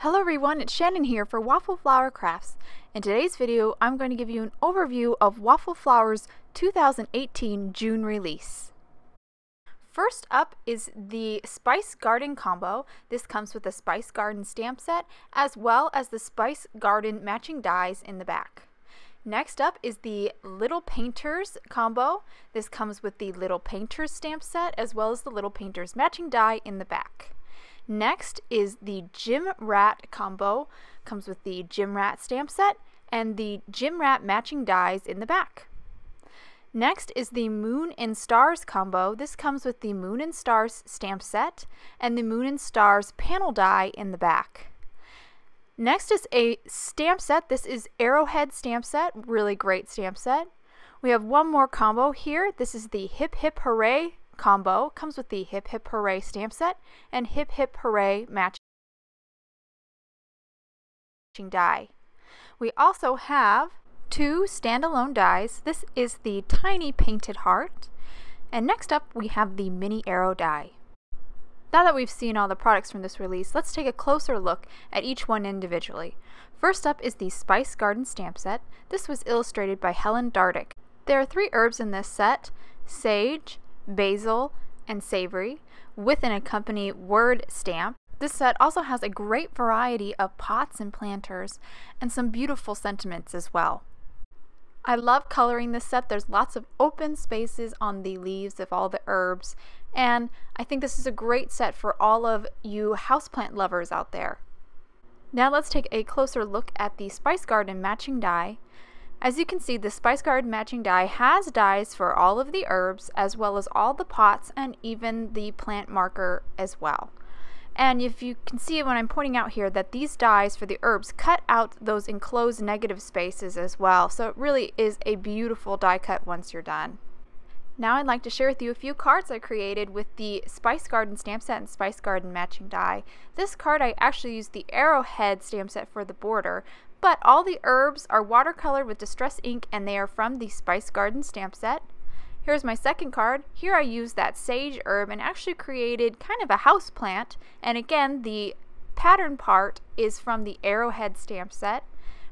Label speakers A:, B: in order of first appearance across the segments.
A: Hello everyone, it's Shannon here for Waffle Flower Crafts. In today's video, I'm going to give you an overview of Waffle Flower's 2018 June release. First up is the Spice Garden combo. This comes with the Spice Garden stamp set as well as the Spice Garden matching dies in the back. Next up is the Little Painters combo. This comes with the Little Painters stamp set as well as the Little Painters matching die in the back. Next is the Gym Rat combo. Comes with the Gym Rat stamp set and the Gym Rat matching dies in the back. Next is the Moon and Stars combo. This comes with the Moon and Stars stamp set and the Moon and Stars panel die in the back. Next is a stamp set. This is Arrowhead Stamp Set. Really great stamp set. We have one more combo here. This is the Hip-Hip-Hooray combo. Comes with the Hip-Hip-Hooray stamp set and Hip-Hip-Hooray matching die. We also have two standalone dies. This is the Tiny Painted Heart, and next up we have the Mini Arrow die. Now that we've seen all the products from this release, let's take a closer look at each one individually. First up is the Spice Garden stamp set. This was illustrated by Helen Dardick. There are 3 herbs in this set: sage, basil, and savory, with an accompanying word stamp. This set also has a great variety of pots and planters and some beautiful sentiments as well. I love coloring this set. There's lots of open spaces on the leaves of all the herbs, and I think this is a great set for all of you houseplant lovers out there. Now let's take a closer look at the Spice Garden matching die. As you can see, the Spice Garden matching die has dies for all of the herbs as well as all the pots and even the plant marker as well. And if you can see when I'm pointing out here that these dies for the herbs cut out those enclosed negative spaces as well, so it really is a beautiful die cut once you're done. Now I'd like to share with you a few cards I created with the Spice Garden stamp set and Spice Garden matching die. This card I actually used the Arrowhead stamp set for the border, but all the herbs are watercolored with distress ink and they are from the Spice Garden stamp set. Here's my second card. Here I used that sage herb and actually created kind of a house plant, and again the pattern part is from the Arrowhead stamp set.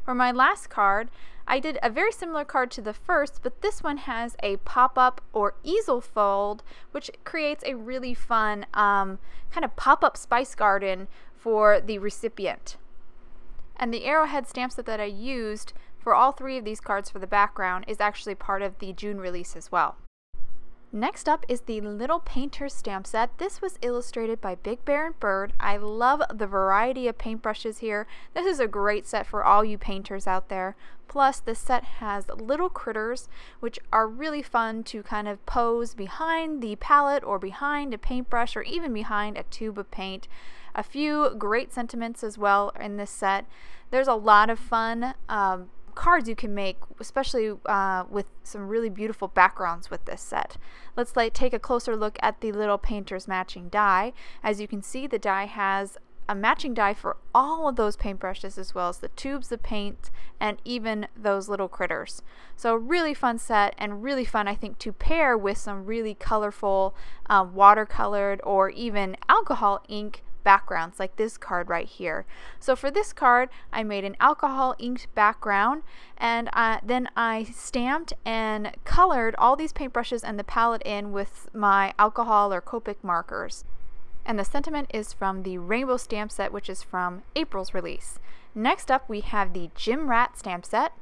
A: For my last card, I did a very similar card to the first, but this one has a pop-up or easel fold, which creates a really fun kind of pop-up spice garden for the recipient. And the Arrowhead stamp set that I used for all 3 of these cards for the background is actually part of the June release as well. Next up is the Little Painters stamp set. This was illustrated by Big Bear and Bird. I love the variety of paintbrushes here. This is a great set for all you painters out there. Plus, this set has little critters, which are really fun to kind of pose behind the palette or behind a paintbrush or even behind a tube of paint. A few great sentiments as well in this set. There's a lot of fun cards you can make, especially with some really beautiful backgrounds with this set. Let's take a closer look at the Little Painters matching die. As you can see, the die has a matching die for all of those paintbrushes as well as the tubes of paint and even those little critters. So really fun set, and really fun I think to pair with some really colorful watercolored or even alcohol ink backgrounds like this card right here. So for this card I made an alcohol inked background, and then I stamped and colored all these paintbrushes and the palette in with my alcohol or Copic markers. And the sentiment is from the Rainbow stamp set, which is from April's release. Next up we have the Gym Rat stamp set.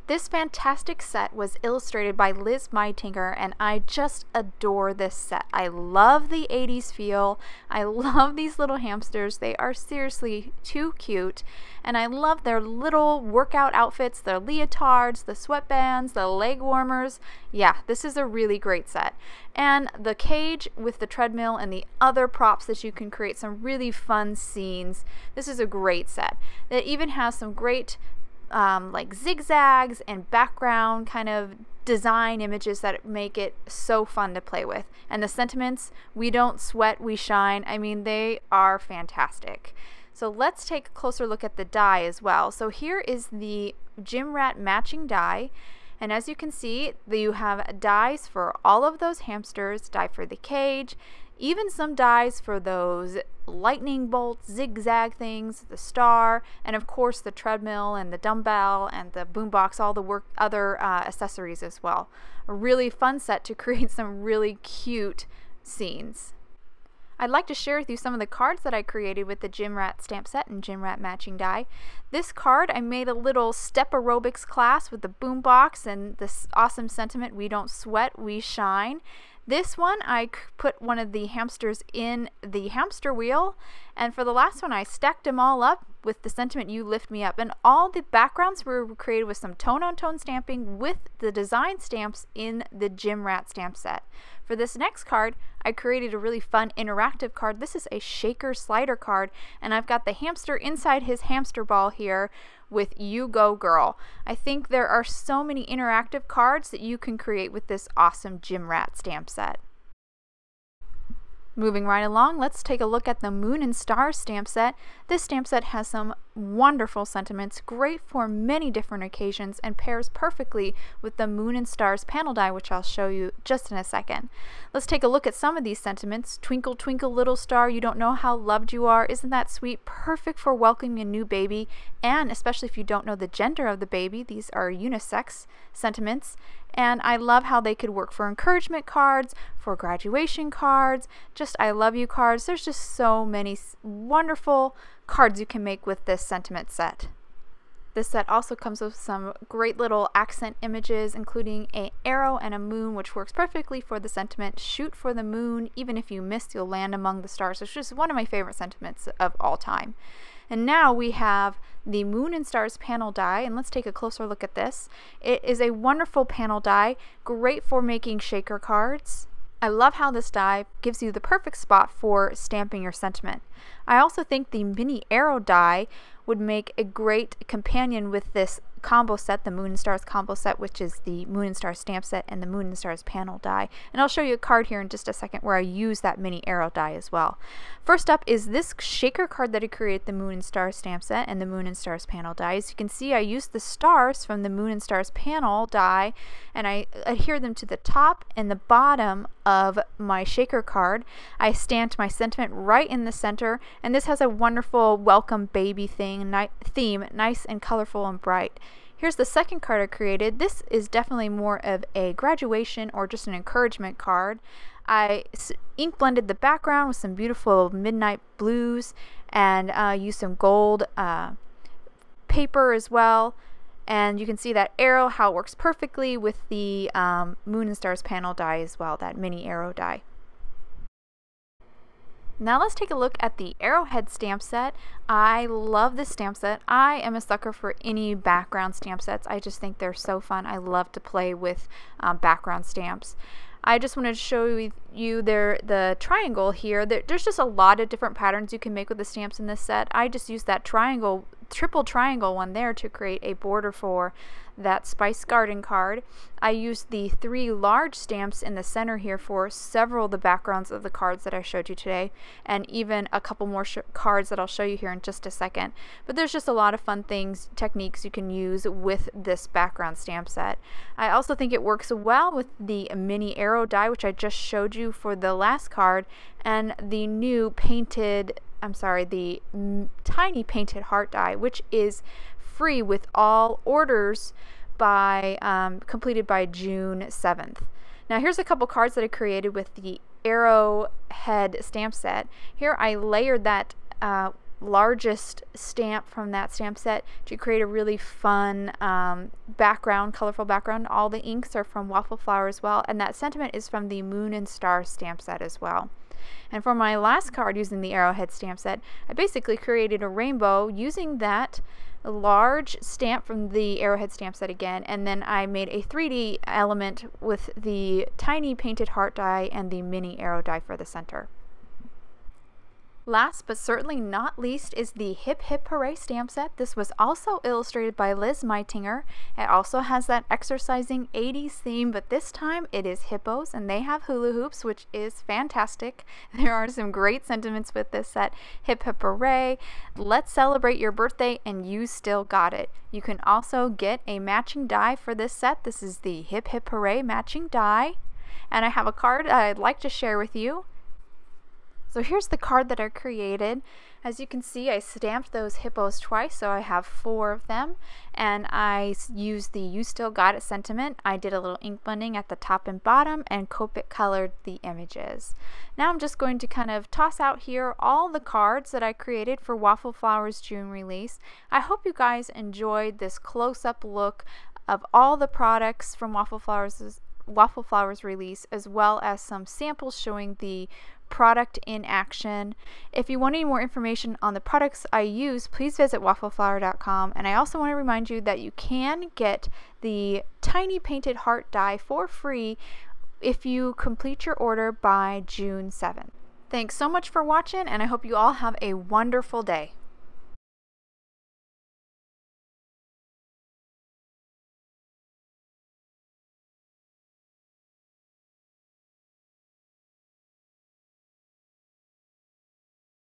A: This fantastic set was illustrated by Liz Mytinker, and I just adore this set. I love the 80s feel. I love these little hamsters. They are seriously too cute, and I love their little workout outfits, their leotards, the sweatbands, the leg warmers. Yeah, this is a really great set. And the cage with the treadmill and the other props that you can create some really fun scenes. This is a great set. It even has some great like zigzags and background kind of design images that make it so fun to play with. And the sentiments, we don't sweat, we shine. I mean, they are fantastic. So let's take a closer look at the die as well. So here is the Gym Rat matching die, and as you can see, you have dies for all of those hamsters, die for the cage, even some dies for those lightning bolts, zigzag things, the star, and of course the treadmill and the dumbbell and the boombox, all the other accessories as well. A really fun set to create some really cute scenes. I'd like to share with you some of the cards that I created with the Gym Rat Stamp Set and Gym Rat matching die. This card, I made a little step aerobics class with the boombox and this awesome sentiment, "We don't sweat, we shine." This one, I put one of the hamsters in the hamster wheel, and for the last one, I stacked them all up with the sentiment, "You lift me up." And all the backgrounds were created with some tone-on-tone stamping with the design stamps in the Gym Rat Stamp Set. For this next card, I created a really fun interactive card. This is a shaker slider card, and I've got the hamster inside his hamster ball here with "You Go Girl." I think there are so many interactive cards that you can create with this awesome Gym Rat stamp set. Moving right along, let's take a look at the Moon and Stars stamp set. This stamp set has some wonderful sentiments, great for many different occasions, and pairs perfectly with the Moon and Stars panel die, which I'll show you just in a second. Let's take a look at some of these sentiments. "Twinkle, twinkle, little star, you don't know how loved you are." Isn't that sweet? Perfect for welcoming a new baby, and especially if you don't know the gender of the baby, these are unisex sentiments. And I love how they could work for encouragement cards, for graduation cards, just "I love you" cards. There's just so many wonderful cards you can make with this sentiment set. This set also comes with some great little accent images, including an arrow and a moon, which works perfectly for the sentiment, "Shoot for the moon, even if you miss, you'll land among the stars." It's just one of my favorite sentiments of all time. And now we have the Moon and Stars panel die, and let's take a closer look at this. It is a wonderful panel die, great for making shaker cards. I love how this die gives you the perfect spot for stamping your sentiment. I also think the mini arrow die would make a great companion with this combo set, the Moon and Stars combo set, which is the Moon and Stars stamp set and the Moon and Stars panel die. And I'll show you a card here in just a second where I use that mini arrow die as well. First up is this shaker card that I created, the Moon and Stars stamp set and the Moon and Stars panel die. As you can see, I used the stars from the Moon and Stars panel die, and I adhere them to the top and the bottom of my shaker card. I stamped my sentiment right in the center, and this has a wonderful welcome baby theme, nice and colorful and bright. Here's the second card I created. This is definitely more of a graduation or just an encouragement card. I ink blended the background with some beautiful midnight blues and used some gold paper as well. And you can see that arrow, how it works perfectly with the Moon and Stars panel die as well, that mini arrow die. Now let's take a look at the Arrowhead Stamp Set. I love this stamp set. I am a sucker for any background stamp sets. I just think they're so fun. I love to play with background stamps. I just wanted to show you the triangle here. There's just a lot of different patterns you can make with the stamps in this set. I just used that triple triangle one there to create a border for that Spice Garden card. I used the 3 large stamps in the center here for several of the backgrounds of the cards that I showed you today, and even a couple more cards that I'll show you here in just a second. But there's just a lot of fun techniques you can use with this background stamp set. I also think it works well with the mini arrow die, which I just showed you for the last card, and the new the tiny painted heart die, which is free with all orders completed by June 7th. Now here's a couple cards that I created with the Arrowhead stamp set. Here I layered that largest stamp from that stamp set to create a really fun colorful background. All the inks are from Waffle Flower as well, and that sentiment is from the Moon and Stars stamp set as well. And for my last card using the Arrowhead stamp set, I basically created a rainbow using that large stamp from the Arrowhead stamp set again, and then I made a 3D element with the tiny painted heart die and the mini arrow die for the center. Last but certainly not least is the Hip-Hip-Hooray Stamp Set. This was also illustrated by Liz Meitinger. It also has that exercising 80s theme, but this time it is hippos and they have hula hoops, which is fantastic. There are some great sentiments with this set. Hip hip hooray, let's celebrate your birthday, and you still got it. You can also get a matching die for this set. This is the Hip Hip Hooray matching die. And I have a card I'd like to share with you. So here's the card that I created. As you can see, I stamped those hippos twice, so I have 4 of them, and I used the "You Still Got It" sentiment. I did a little ink blending at the top and bottom and Copic colored the images. Now I'm just going to kind of toss out here all the cards that I created for Waffle Flower's June release. I hope you guys enjoyed this close-up look of all the products from Waffle Flower's release, as well as some samples showing the product in action. If you want any more information on the products I use, please visit waffleflower.com. And I also want to remind you that you can get the tiny painted heart die for free if you complete your order by June 7th. Thanks so much for watching, and I hope you all have a wonderful day.